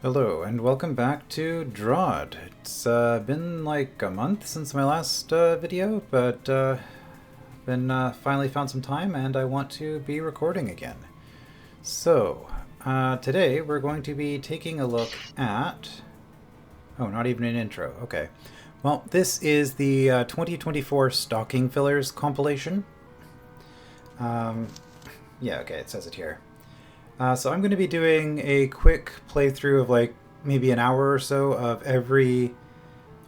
Hello and welcome back to DROD. It's been like a month since my last video, but finally found some time and I want to be recording again. So, today we're going to be taking a look at... Oh, not even an intro. Okay. Well, this is the 2024 Stocking Fillers compilation. Yeah, okay, it says it here. So I'm going to be doing a quick playthrough of like maybe an hour or so of every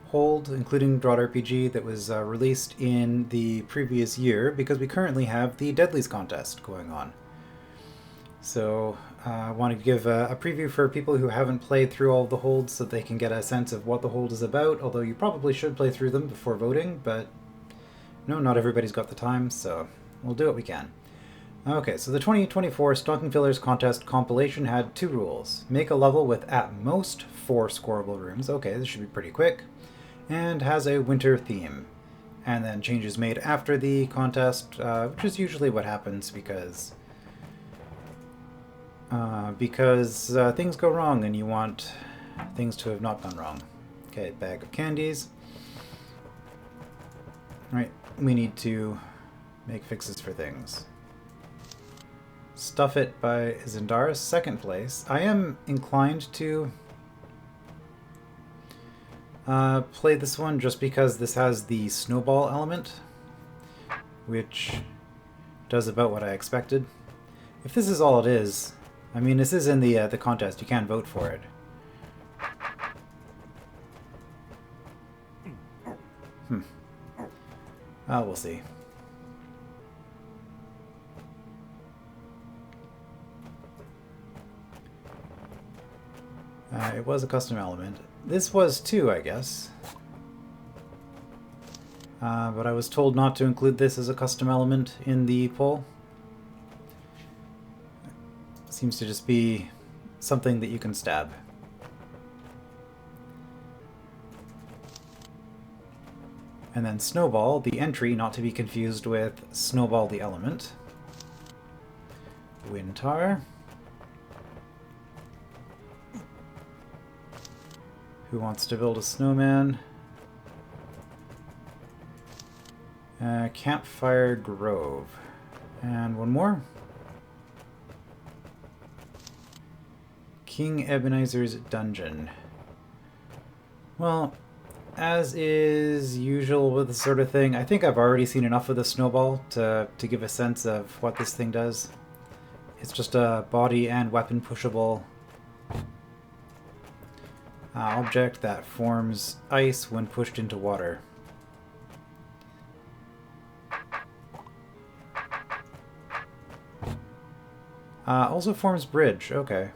hold, including DROD RPG, that was released in the previous year, because we currently have the Deadlies contest going on. So I want to give a preview for people who haven't played through all the holds so they can get a sense of what the hold is about, although you probably should play through them before voting, but no, not everybody's got the time, so we'll do what we can. Okay, so the 2024 Stocking Fillers Contest compilation had two rules. Make a level with at most 4 scoreable rooms, okay, this should be pretty quick, and has a winter theme. And then changes made after the contest, which is usually what happens because things go wrong and you want things to have not gone wrong. Okay, bag of candies. Right, we need to make fixes for things. Stuff It by Zendara's second place. I am inclined to play this one just because this has the snowball element, which does about what I expected. If this is all it is, I mean, this is in the contest, you can vote for it. We'll see. It was a custom element. This was too, I guess. But I was told not to include this as a custom element in the poll. It seems to just be something that you can stab. And then Snowball, the entry, not to be confused with Snowball the element. Wintar. Who wants to build a snowman? Campfire Grove. And one more. King Ebenezer's Dungeon. Well, as is usual with this sort of thing, I think I've already seen enough of the snowball to give a sense of what this thing does. It's just a body and weapon pushable object that forms ice when pushed into water. Also forms bridge, okay,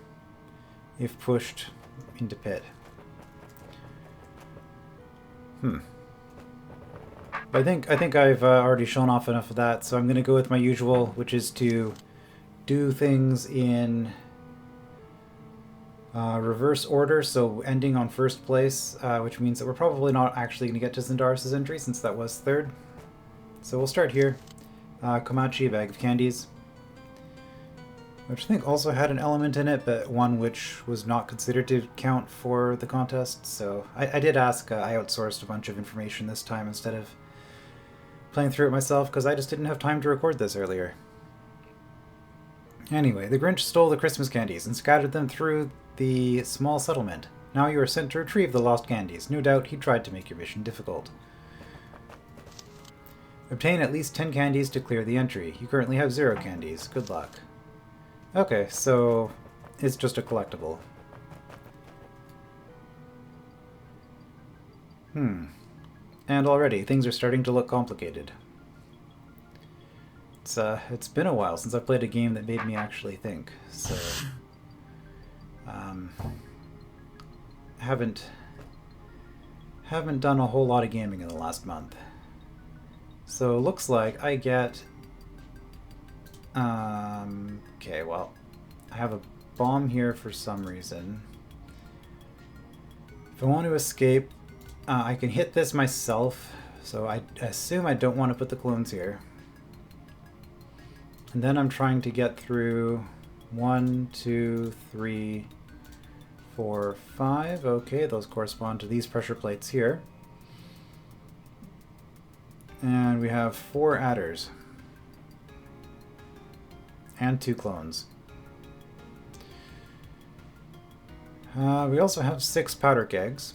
if pushed into pit. But I think I've already shown off enough of that, so I'm going to go with my usual, which is to do things in reverse order, so ending on first place, which means that we're probably not actually going to get to Zendara's entry since that was third. So we'll start here. Komachi, bag of candies, which I think also had an element in it, but one which was not considered to count for the contest. So I did ask, I outsourced a bunch of information this time instead of playing through it myself, because I just didn't have time to record this earlier. Anyway, the Grinch stole the Christmas candies and scattered them through the small settlement. Now you are sent to retrieve the lost candies. No doubt he tried to make your mission difficult. Obtain at least 10 candies to clear the entry. You currently have 0 candies. Good luck. Okay, so it's just a collectible. And already things are starting to look complicated. It's been a while since I played a game that made me actually think, so haven't done a whole lot of gaming in the last month. So looks like I get okay, well, I have a bomb here for some reason. If I want to escape, I can hit this myself, so I assume I don't want to put the clones here. And then I'm trying to get through 1, 2, 3, 4, 5. Okay, those correspond to these pressure plates here. And we have 4 adders. And 2 clones. We also have 6 powder kegs.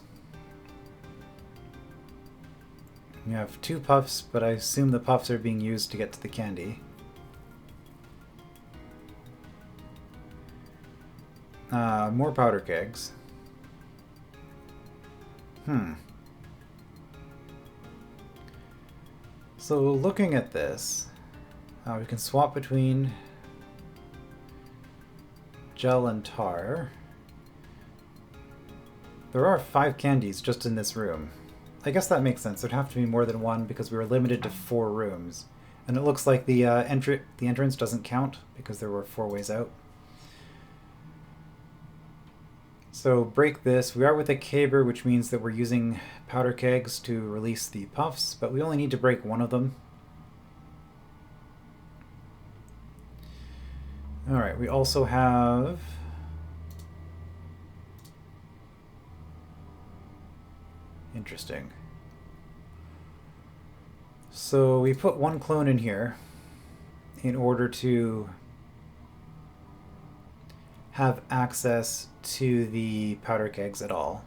We have 2 puffs, but I assume the puffs are being used to get to the candy. More powder kegs. So looking at this, we can swap between gel and tar. There are 5 candies just in this room. I guess that makes sense. There'd have to be more than one because we were limited to 4 rooms. And it looks like the entrance doesn't count because there were 4 ways out. So break this. We are with a caber, which means that we're using powder kegs to release the puffs, but we only need to break one of them. Alright, we also have... Interesting. So we put 1 clone in here in order to have access to the powder kegs at all.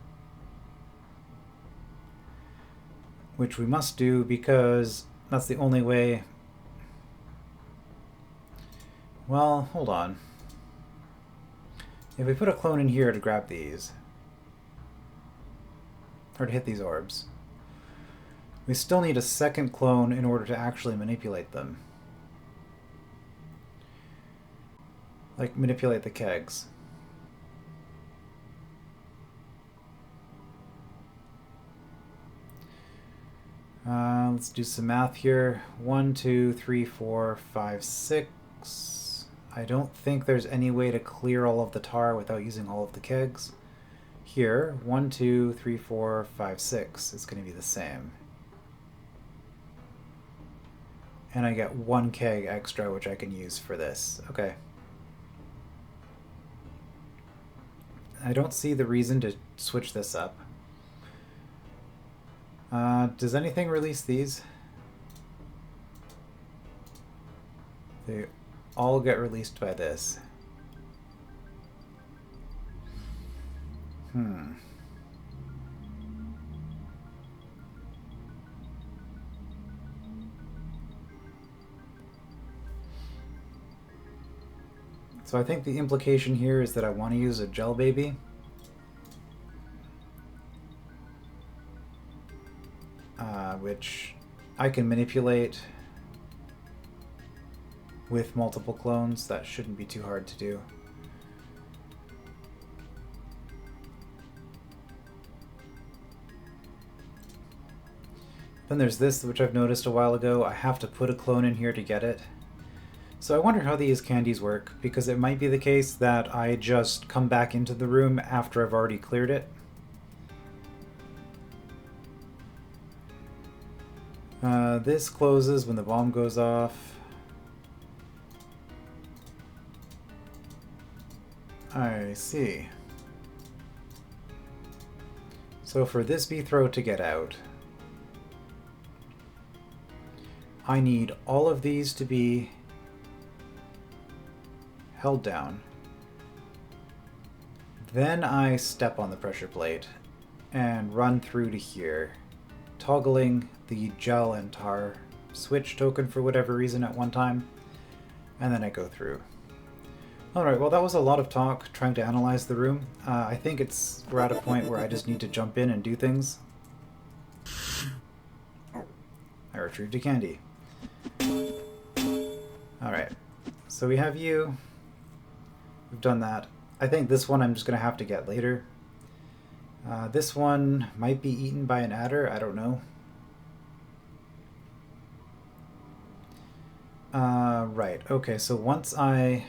Which we must do because that's the only way... Well, hold on. If we put a clone in here to grab these, or to hit these orbs, we still need a second clone in order to actually manipulate them. Like, manipulate the kegs. Let's do some math here. 1, 2, 3, 4, 5, 6. I don't think there's any way to clear all of the tar without using all of the kegs. Here, 1, 2, 3, 4, 5, 6 is going to be the same. And I get 1 keg extra, which I can use for this. Okay. I don't see the reason to switch this up. Does anything release these? They all get released by this. So I think the implication here is that I want to use a gel baby. Which I can manipulate with multiple clones. That shouldn't be too hard to do. Then there's this, which I've noticed a while ago. I have to put a clone in here to get it. So I wonder how these candies work, because it might be the case that I just come back into the room after I've already cleared it. This closes when the bomb goes off. I see. So for this B-throw to get out, I need all of these to be held down. Then I step on the pressure plate and run through to here, toggling the gel and tar switch token for whatever reason at one time, and then I go through. Alright, well that was a lot of talk trying to analyze the room. I think we're at a point where I just need to jump in and do things. I retrieved a candy. Alright, so we have you. We've done that. I think this one I'm just going to have to get later. This one might be eaten by an adder, I don't know. Right, okay, so once I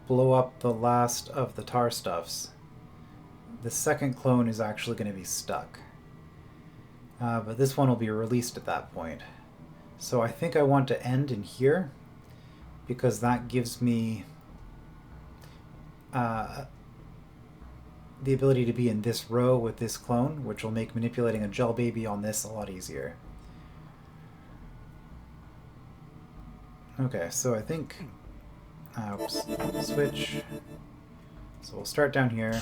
blow up the last of the tar stuffs, the second clone is actually going to be stuck. But this one will be released at that point. So I think I want to end in here, because that gives me the ability to be in this row with this clone, which will make manipulating a gel baby on this a lot easier. Okay, so I think... oops, switch. So we'll start down here.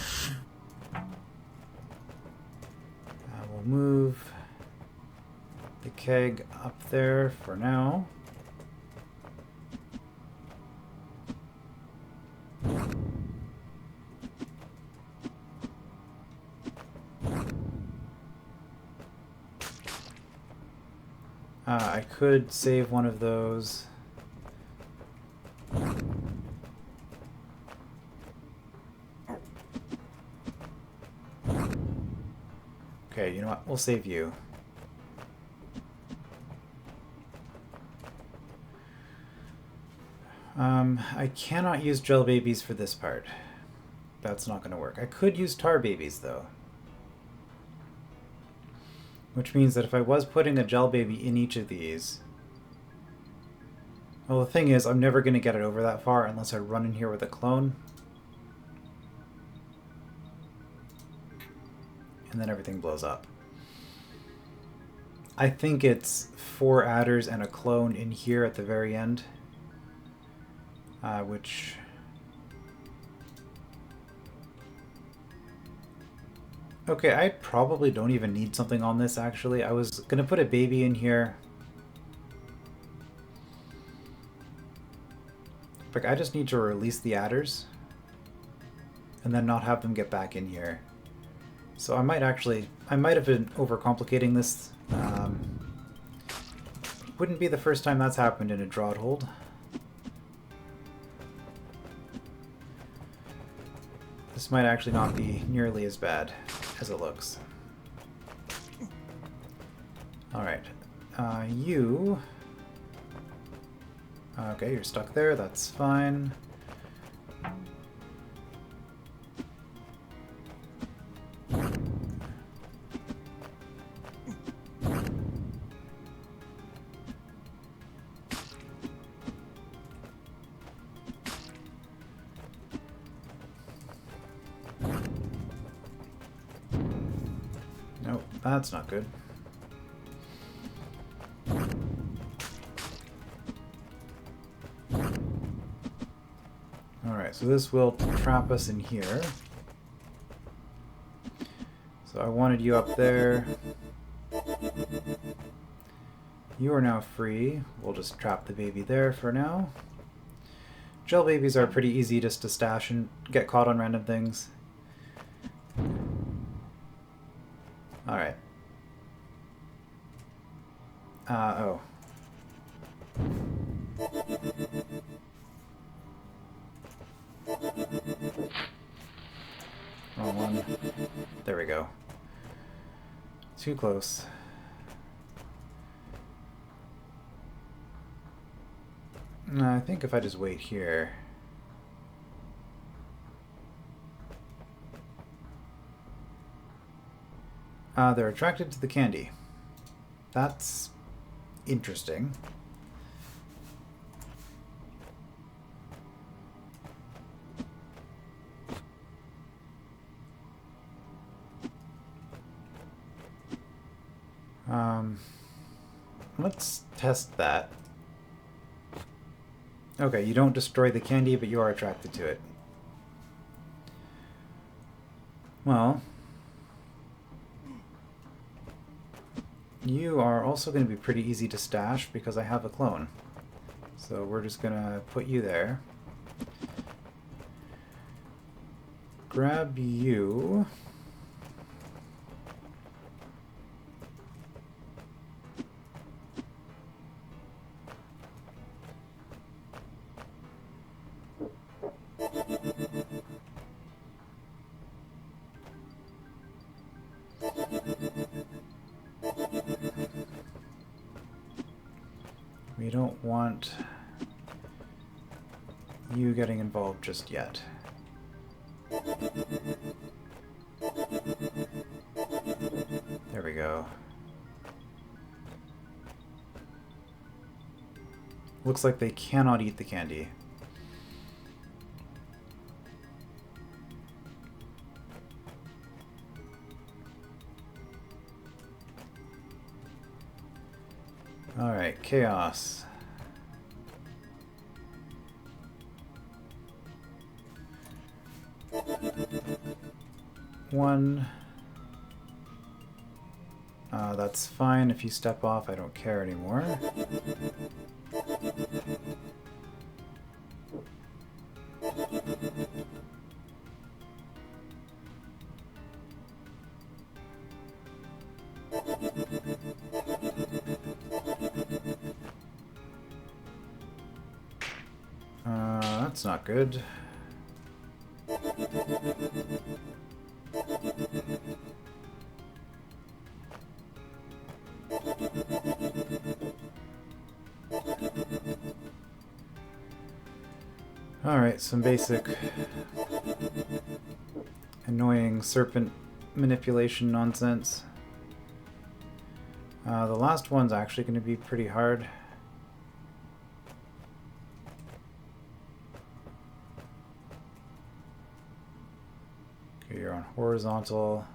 We'll move the keg up there for now. I could save one of those. Okay, you know what? We'll save you. I cannot use gel babies for this part. That's not going to work. I could use tar babies, though. Which means that if I was putting a gel baby in each of these... Well, the thing is, I'm never going to get it over that far unless I run in here with a clone. And then everything blows up. I think it's 4 adders and a clone in here at the very end. Which... Okay, I probably don't even need something on this, actually. I was going to put a baby in here. But I just need to release the adders. And then not have them get back in here. So I might have been overcomplicating this. Wouldn't be the first time that's happened in a DROD hold. This might actually not be nearly as bad as it looks. Alright. You... Okay, you're stuck there, that's fine. Nope, that's not good. Alright, so this will trap us in here. So I wanted you up there. You are now free. We'll just trap the baby there for now. Gel babies are pretty easy just to stash and get caught on random things. Alright. Oh. Wrong one. There we go. Too close. I think if I just wait here... they're attracted to the candy. That's interesting. Let's test that. Okay, you don't destroy the candy, but you are attracted to it. Well... You are also going to be pretty easy to stash because I have a clone. So we're just going to put you there. Grab you. We don't want you getting involved just yet. There we go. Looks like they cannot eat the candy. Alright, chaos. One. That's fine. If you step off, I don't care anymore. That's not good. Alright, some basic annoying serpent manipulation nonsense. The last one's actually going to be pretty hard. Okay, you're on horizontal.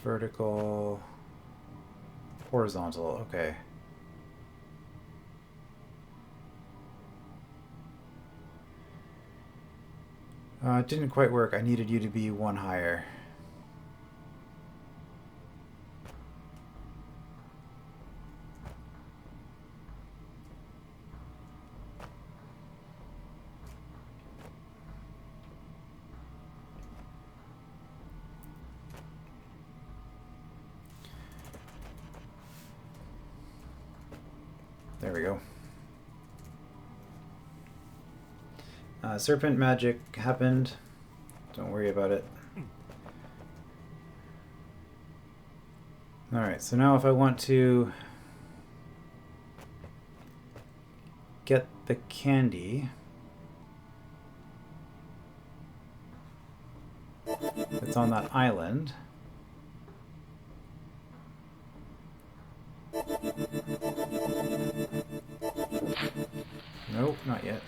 Vertical, horizontal, okay. It didn't quite work. I needed you to be one higher. There we go. Serpent magic happened. Don't worry about it. Alright, so now if I want to get the candy, it's on that island. Nope, not yet.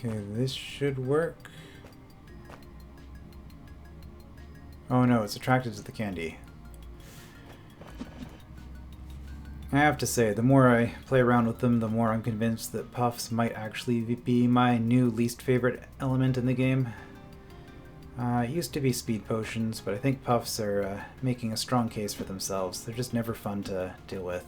Okay, this should work. Oh no, it's attracted to the candy. I have to say, the more I play around with them, the more I'm convinced that puffs might actually be my new least favorite element in the game. It used to be speed potions, but I think puffs are making a strong case for themselves. They're just never fun to deal with.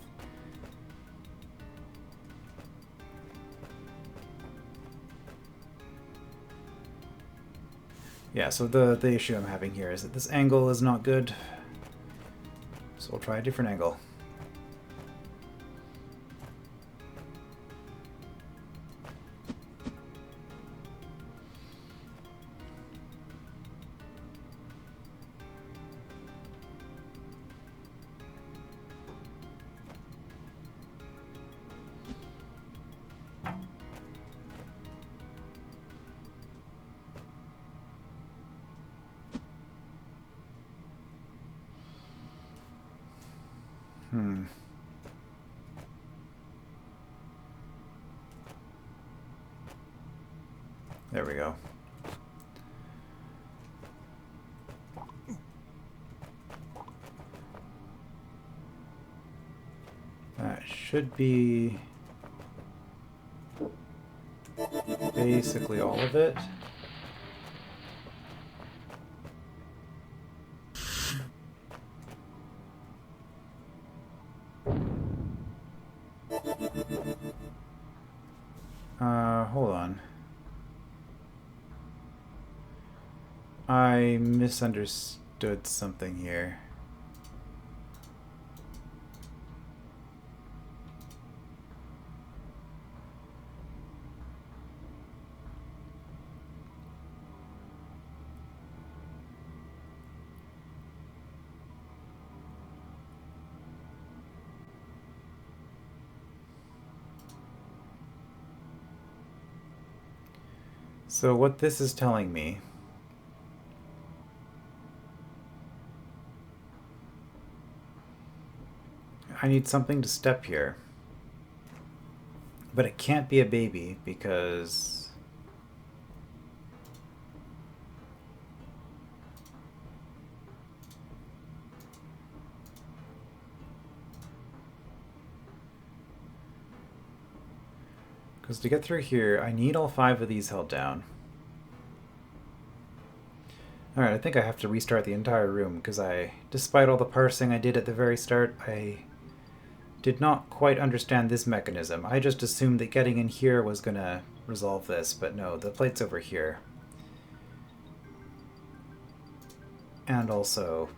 Yeah, so the issue I'm having here is that this angle is not good. So we'll try a different angle. There we go. That should be basically all of it. Hold on. I misunderstood something here. So what this is telling me I need something to step here. But it can't be a baby because to get through here, I need all 5 of these held down. Alright, I think I have to restart the entire room because despite all the parsing I did at the very start, I did not quite understand this mechanism. I just assumed that getting in here was going to resolve this, but no, the plate's over here. And also...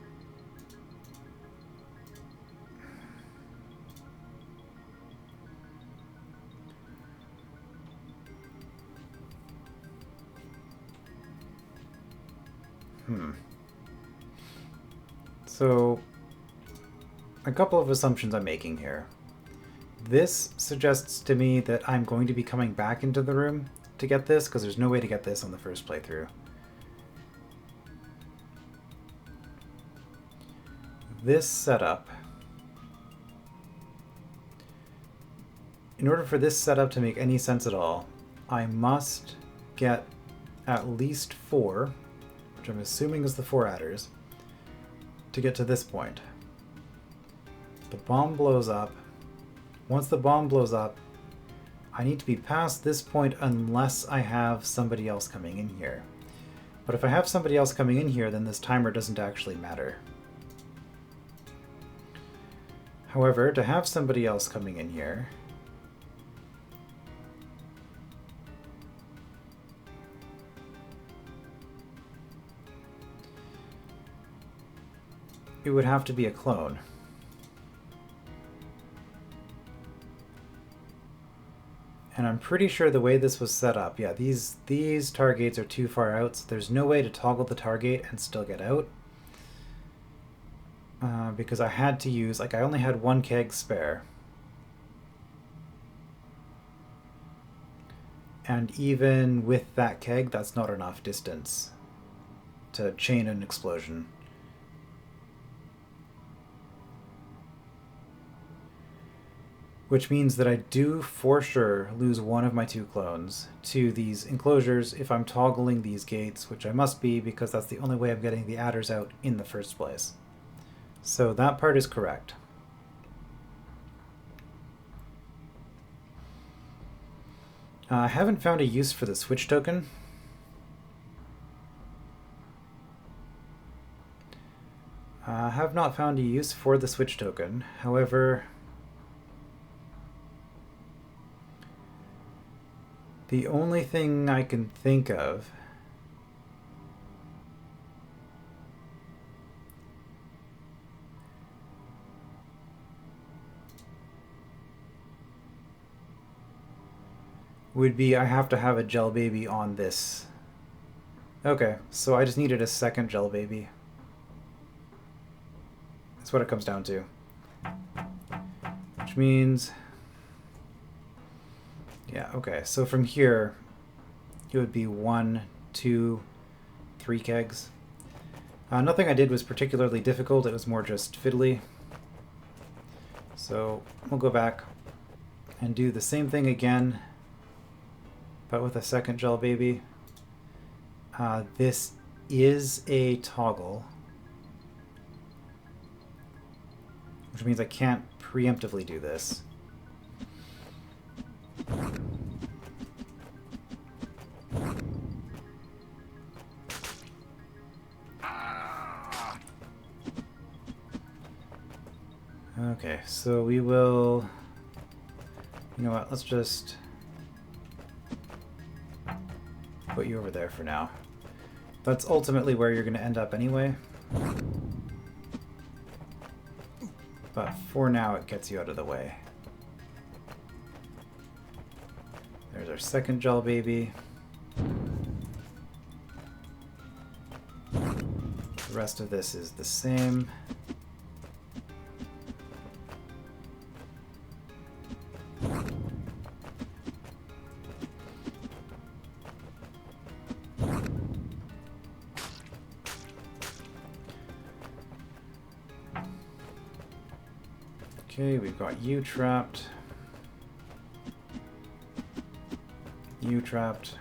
So, a couple of assumptions I'm making here. This suggests to me that I'm going to be coming back into the room to get this, because there's no way to get this on the first playthrough. This setup... In order for this setup to make any sense at all, I must get at least 4, which I'm assuming is the 4 adders, to get to this point. The bomb blows up. Once the bomb blows up, I need to be past this point unless I have somebody else coming in here. But if I have somebody else coming in here, then this timer doesn't actually matter. However, to have somebody else coming in here, it would have to be a clone. And I'm pretty sure the way this was set up, yeah, these tar gates are too far out, so there's no way to toggle the tar gate and still get out. Because I had to use, like, I only had 1 keg spare. And even with that keg, that's not enough distance to chain an explosion. Which means that I do for sure lose one of my 2 clones to these enclosures if I'm toggling these gates, which I must be because that's the only way I'm getting the adders out in the first place. So that part is correct. I haven't found a use for the switch token. I have not found a use for the switch token. However, the only thing I can think of would be I have to have a gel baby on this. Okay, so I just needed a second gel baby. That's what it comes down to. Which means... yeah, okay, so from here, it would be 1, 2, 3 kegs. Nothing I did was particularly difficult, it was more just fiddly. So we'll go back and do the same thing again, but with a second gel baby. This is a toggle, which means I can't preemptively do this. Okay, so we will... you know what, let's just put you over there for now. That's ultimately where you're going to end up anyway. But for now, it gets you out of the way. There's our second gel baby. The rest of this is the same. Okay, we've got you trapped. You trapped.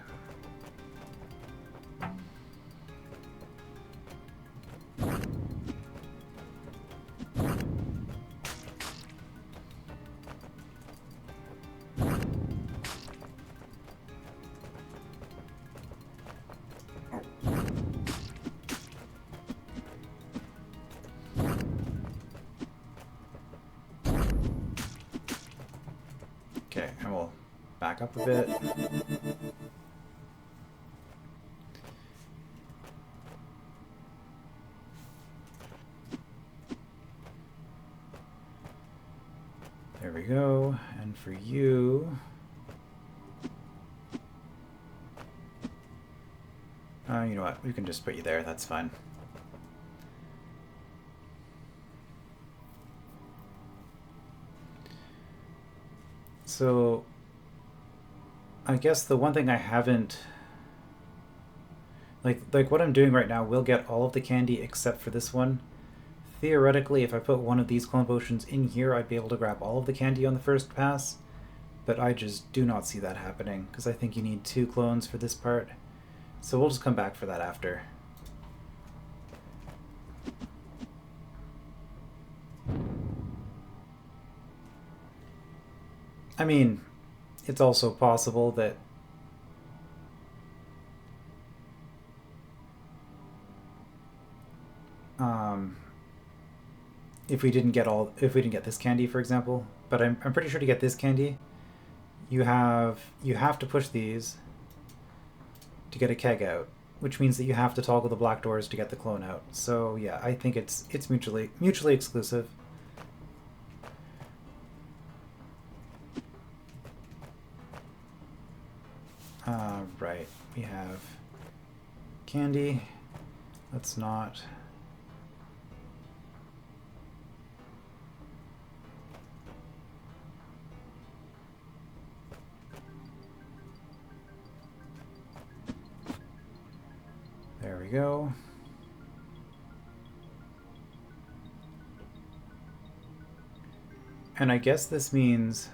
Okay, and we'll back up a bit. There we go. And for you... you know what? We can just put you there. That's fine. So, I guess the one thing I haven't... Like what I'm doing right now will get all of the candy except for this one. Theoretically, if I put one of these clone potions in here, I'd be able to grab all of the candy on the first pass. But I just do not see that happening, because I think you need 2 clones for this part. So we'll just come back for that after. I mean, it's also possible that if we didn't get this candy, for example, but I'm pretty sure to get this candy, you have to push these to get a keg out, which means that you have to toggle the black doors to get the clone out. So yeah, I think it's mutually exclusive. Right, we have candy. Let's not... There we go. And I guess this means...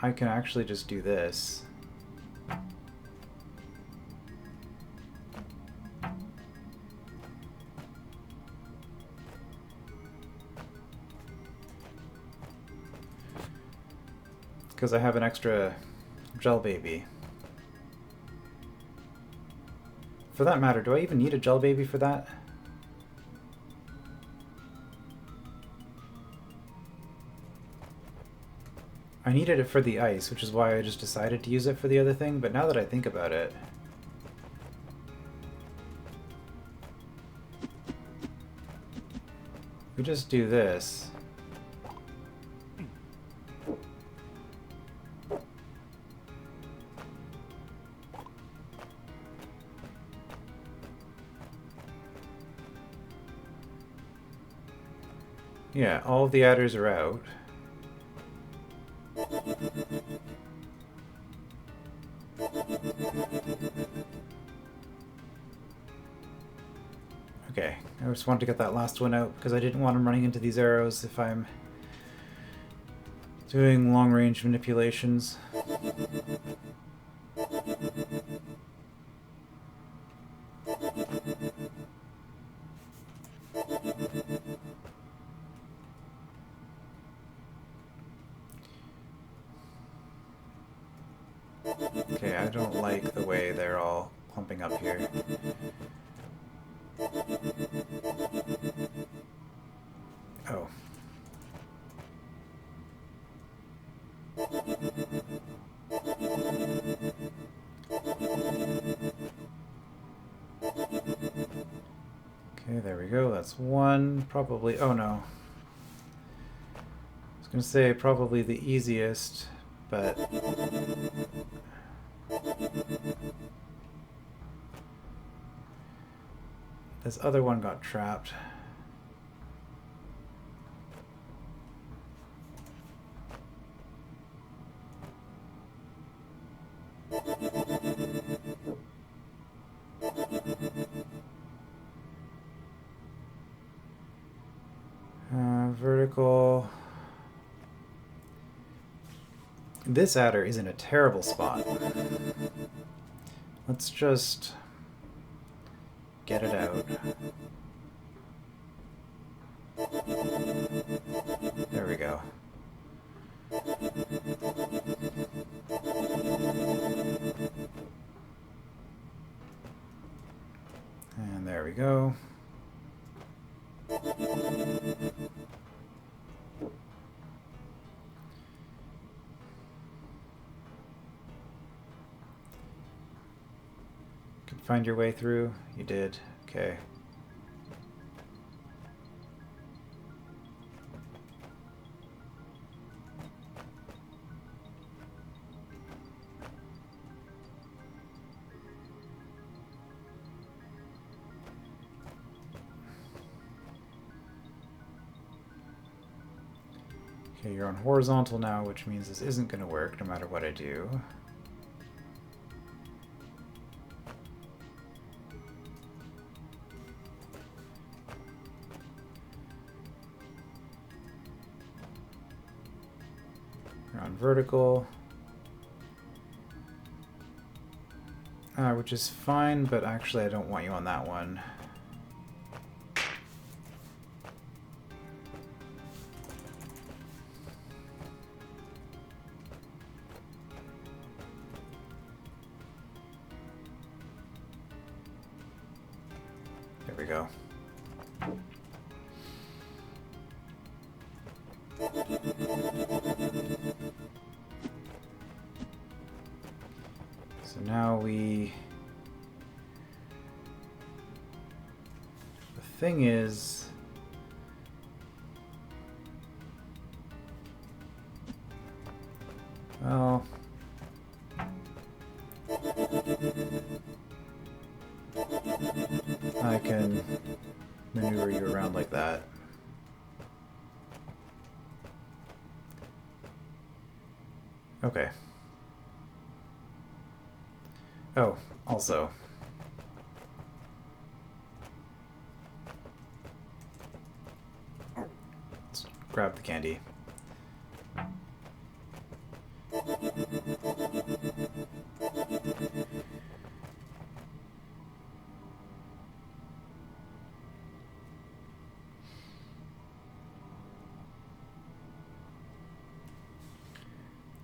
I can actually just do this. Because I have an extra gel baby. For that matter, do I even need a gel baby for that? I needed it for the ice, which is why I just decided to use it for the other thing, but now that I think about it... we just do this. Yeah, all of the adders are out. Okay, I just wanted to get that last one out because I didn't want him running into these arrows if I'm doing long-range manipulations. Okay, I don't like the way they're all clumping up here. Oh. Okay, there we go. That's one. Probably... Oh, no. I was going to say probably the easiest, but... This other one got trapped. Vertical. This adder is in a terrible spot. Let's just get it out. There we go. And there we go. Can find your way through? You did. Okay. Okay, you're on horizontal now, which means this isn't going to work no matter what I do. You're on vertical. Which is fine, but actually I don't want you on that one. There we go. So now we... The thing is... Well... I can maneuver you around like that. Okay. Oh, also. Let's grab the candy.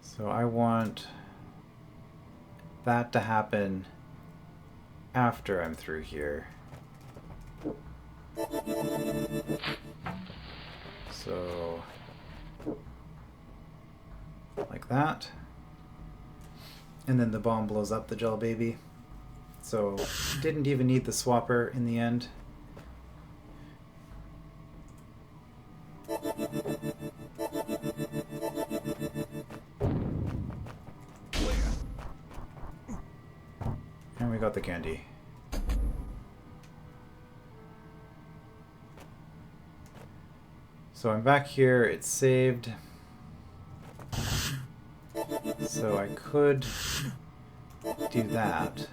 So I want that to happen after I'm through here. So, like that. And then the bomb blows up the gel baby. So, didn't even need the swapper in the end. And we got the candy. So I'm back here, it's saved. So I could do that.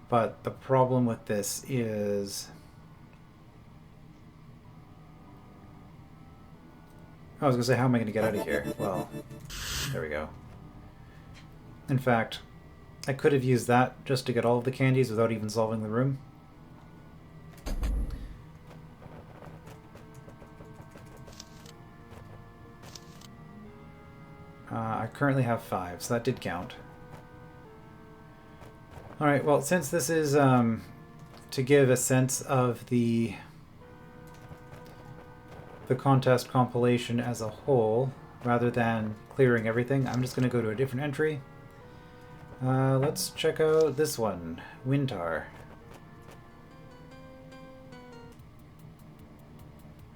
But the problem with this is... I was going to say, how am I going to get out of here? Well, there we go. In fact, I could have used that just to get all of the candies without even solving the room. I currently have 5, so that did count. Alright, well, since this is to give a sense of the contest compilation as a whole, rather than clearing everything, I'm just going to go to a different entry. Let's check out this one, Wintar.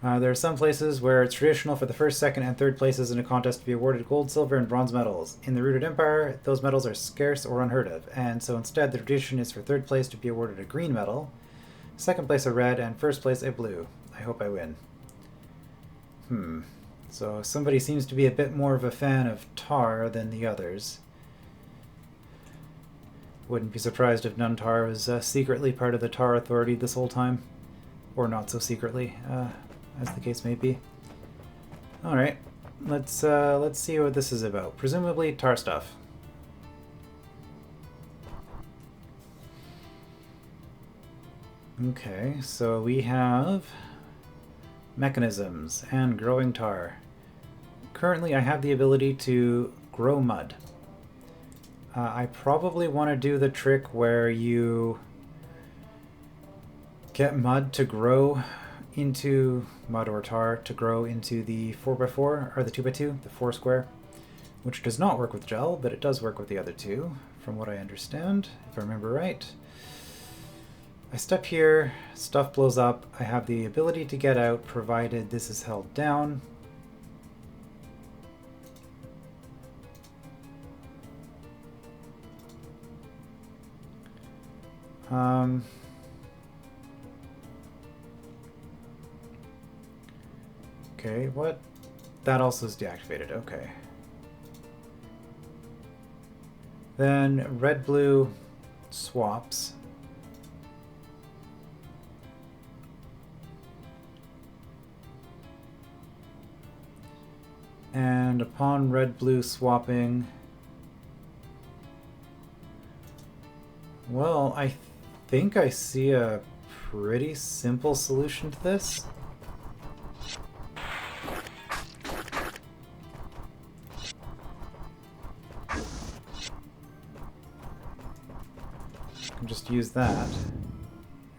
There are some places where it's traditional for the first, second, and third places in a contest to be awarded gold, silver, and bronze medals. In the Rooted Empire, those medals are scarce or unheard of, and so instead the tradition is for third place to be awarded a green medal, second place a red, and first place a blue. I hope I win. So somebody seems to be a bit more of a fan of tar than the others. Wouldn't be surprised if Nuntar was secretly part of the Tar Authority this whole time. Or not so secretly, as the case may be. Alright, let's see what this is about. Presumably tar stuff. Okay, so we have mechanisms and growing tar. Currently I have the ability to grow mud. I probably want to do the trick where you get mud to grow into mud or tar to grow into the 4x4 or the 2x2, the 4 square, which does not work with gel, but it does work with the other two, from what I understand, if I remember right. I step here, stuff blows up, I have the ability to get out provided this is held down. Okay, what? That also is deactivated, okay. Then red-blue swaps. And upon red-blue swapping, well, I think I see a pretty simple solution to this. I can just use that.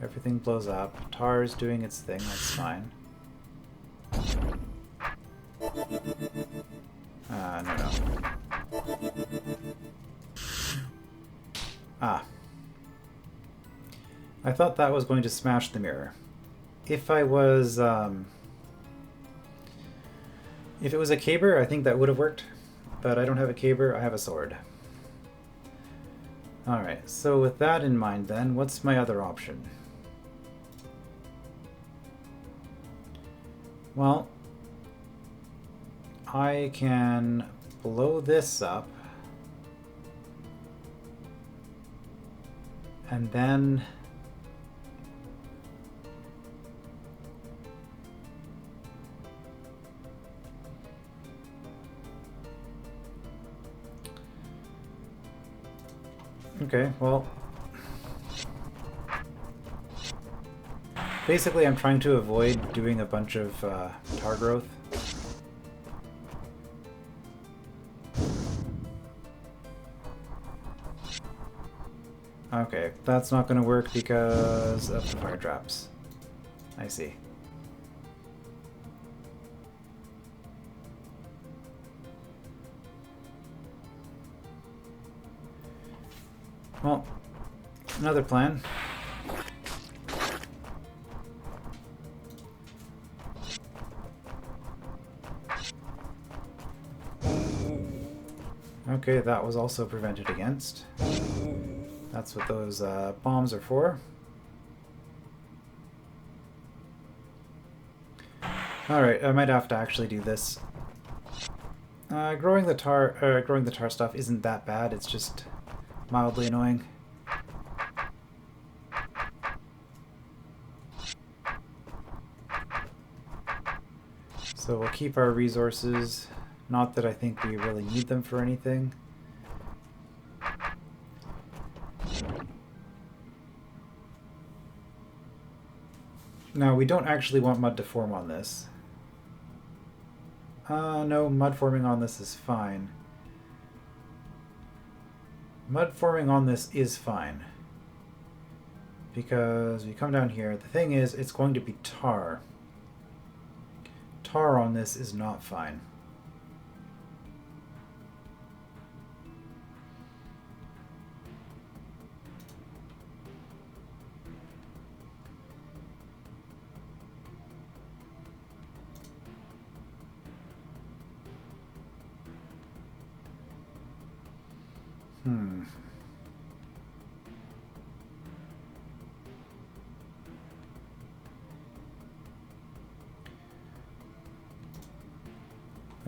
Everything blows up. Tar's doing its thing, that's fine. No. Ah. I thought that was going to smash the mirror. If I was, if it was a caber, I think that would have worked. But I don't have a caber, I have a sword. Alright, so with that in mind then, what's my other option? Well, I can blow this up. And then okay, well, basically I'm trying to avoid doing a bunch of tar growth. Okay, that's not going to work because of the fire traps. I see. Well, another plan. Okay, that was also prevented against. That's what those bombs are for. Alright, I might have to actually do this. Growing the tar stuff isn't that bad, it's just mildly annoying. So we'll keep our resources. Not that I think we really need them for anything. Now, we don't actually want mud to form on this. No, mud forming on this is fine. Mud forming on this is fine. Because we come down here, the thing is, it's going to be tar. Tar on this is not fine. Hmm.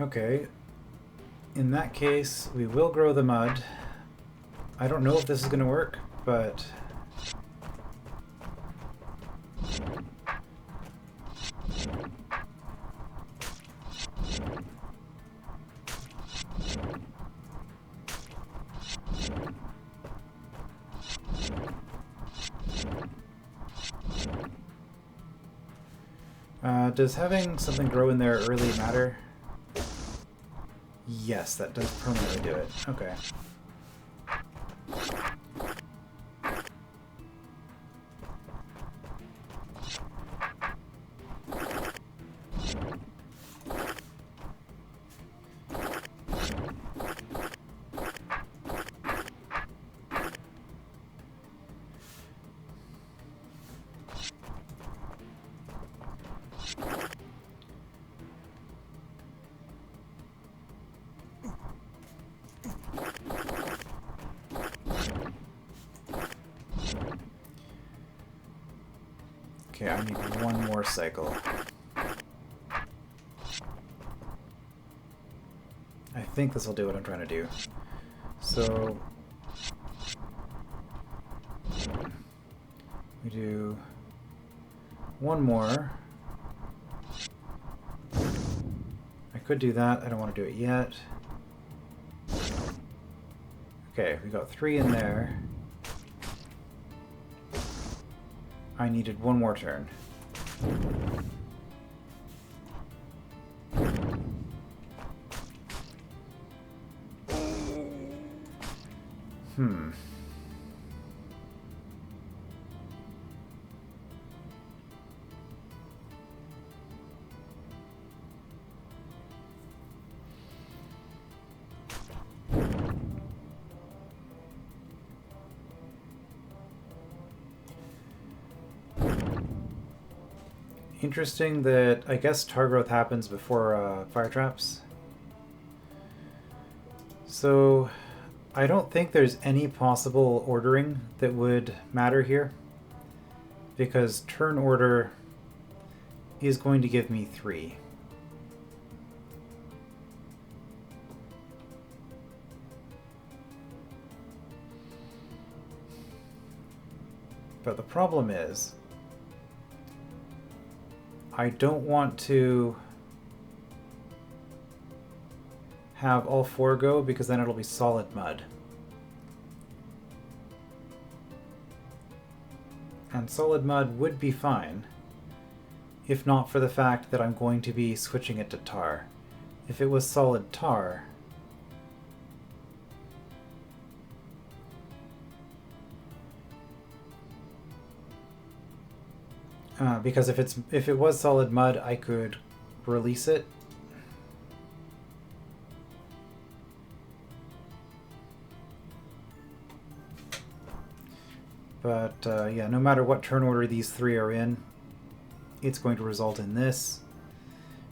Okay. In that case, we will grow the mud. I don't know if this is going to work, but... does having something grow in there early matter? Yes, that does permanently do it. Okay. Okay, I need one more cycle. I think this will do what I'm trying to do. So... we do one more. I could do that. I don't want to do it yet. Okay, we got 3 in there. I needed one more turn. Interesting that I guess tar growth happens before fire traps. So I don't think there's any possible ordering that would matter here, because turn order is going to give me 3. But the problem is, I don't want to have all 4 go, because then it'll be solid mud. And solid mud would be fine, if not for the fact that I'm going to be switching it to tar. If it was solid tar, because if it was solid mud, I could release it. But yeah, no matter what turn order these 3 are in, it's going to result in this.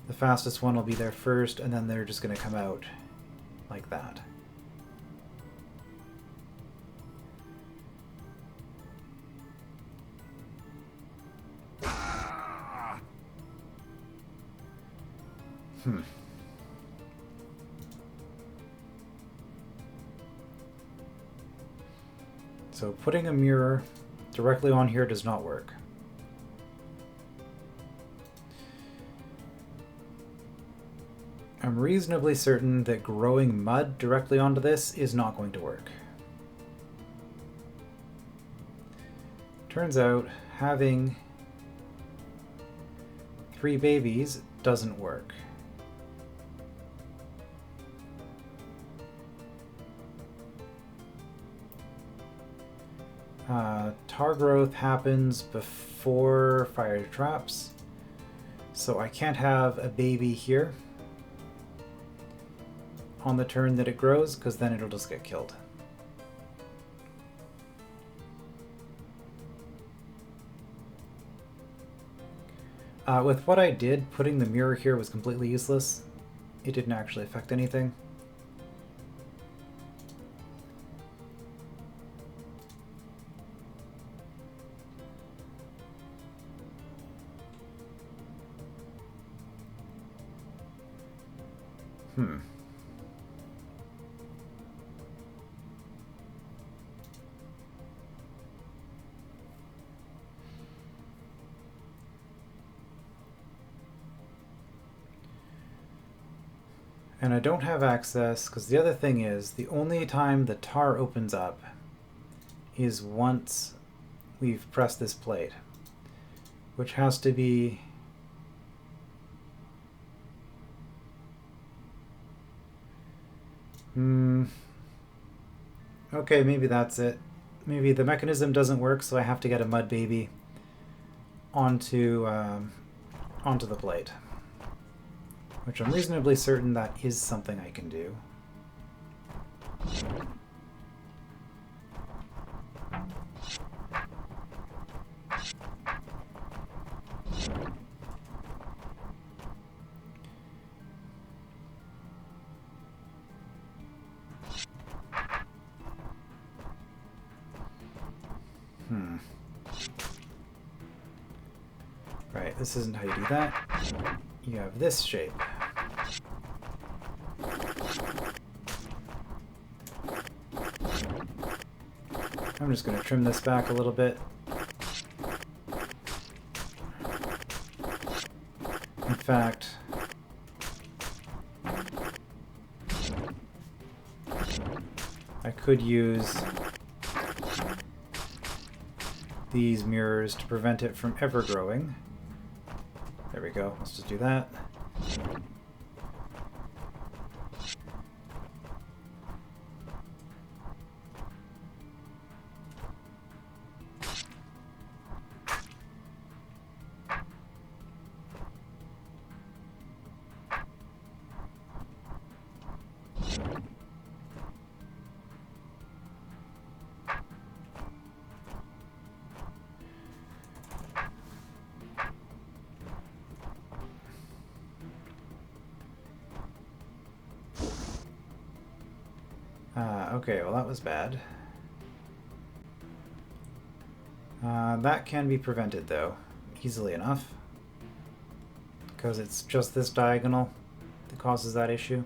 The fastest one will be there first, and then they're just going to come out like that. So putting a mirror directly on here does not work. I'm reasonably certain that growing mud directly onto this is not going to work. Turns out having 3 babies doesn't work. Tar growth happens before fire traps, so I can't have a baby here on the turn that it grows, because then it'll just get killed. With what I did, putting the mirror here was completely useless. It didn't actually affect anything. Hmm. And I don't have access, because the other thing is, the only time the tar opens up is once we've pressed this plate, which has to be... Okay, maybe that's it. Maybe the mechanism doesn't work, so I have to get a mud baby onto the plate. Which I'm reasonably certain that is something I can do. Right, this isn't how you do that. You have this shape. I'm just going to trim this back a little bit. In fact, I could use these mirrors to prevent it from ever growing. There we go. Let's just do that. Okay, well that was bad. That can be prevented though, easily enough. Because it's just this diagonal that causes that issue.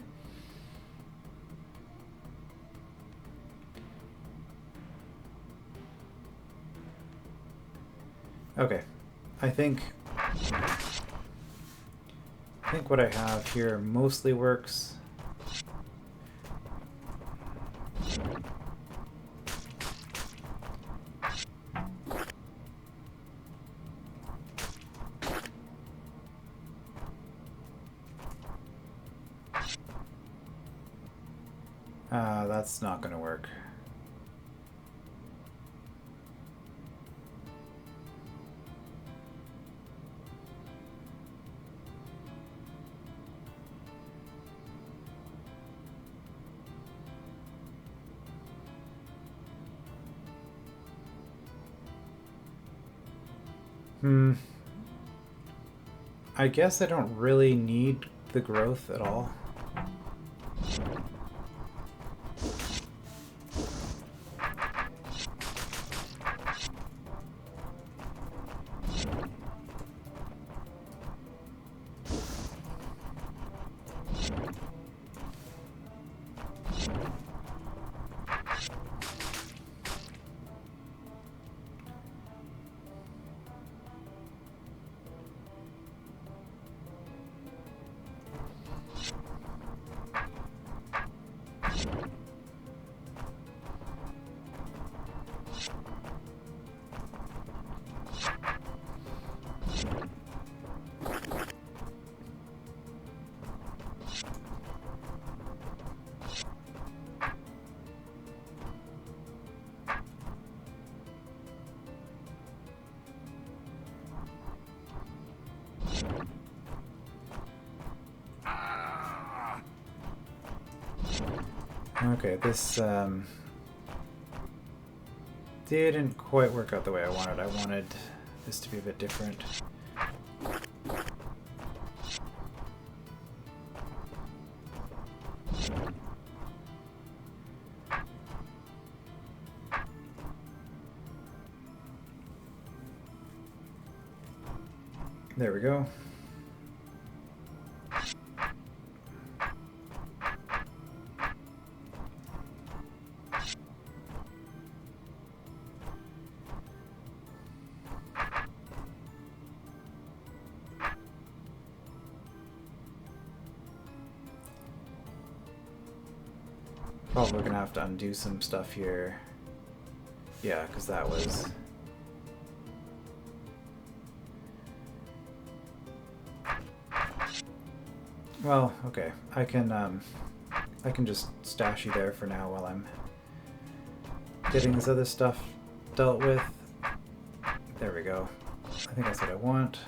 Okay, I think what I have here mostly works. That's not going to work. I guess I don't really need the growth at all. Okay, this didn't quite work out the way I wanted. I wanted this to be a bit different. There we go. Probably gonna have to undo some stuff here. Yeah, because that was... Well, okay. I can just stash you there for now while I'm getting this other stuff dealt with. There we go. I think that's what I want.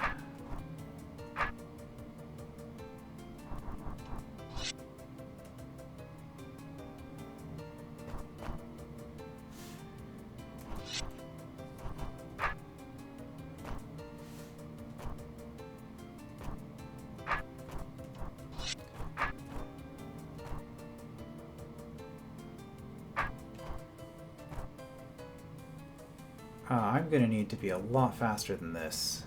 I'm going to need to be a lot faster than this.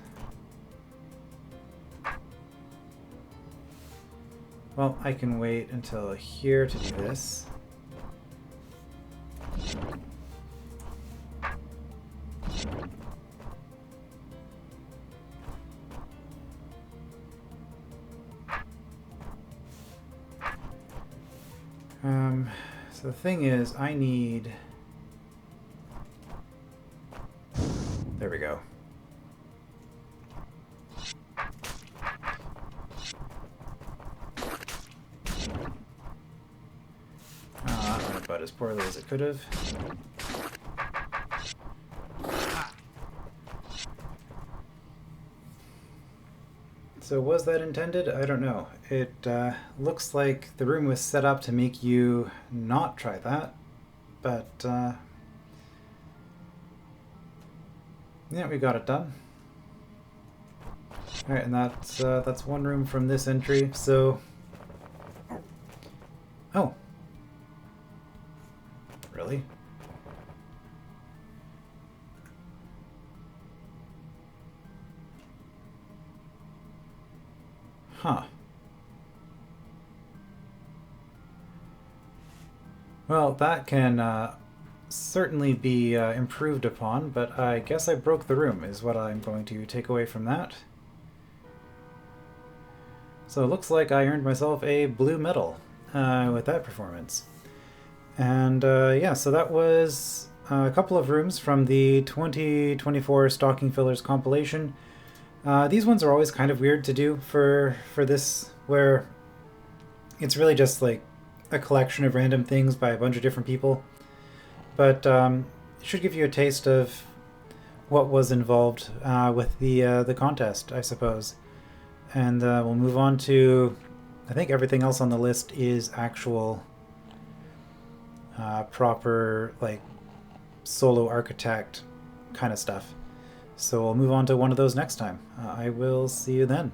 Well, I can wait until here to do this. So the thing is, I need... There we go. That went about as poorly as it could have. So was that intended? I don't know. It looks like the room was set up to make you not try that, but yeah, we got it done. All right, and that's one room from this entry. So, oh, really? Huh. Well, that can certainly be improved upon, but I guess I broke the room is what I'm going to take away from that. So it looks like I earned myself a blue medal with that performance. And yeah, so that was a couple of rooms from the 2024 Stocking Fillers compilation. These ones are always kind of weird to do for this, where it's really just like a collection of random things by a bunch of different people. But it should give you a taste of what was involved with the contest, I suppose. And we'll move on to, I think everything else on the list is actual proper, like, solo architect kind of stuff. So we'll move on to one of those next time. I will see you then.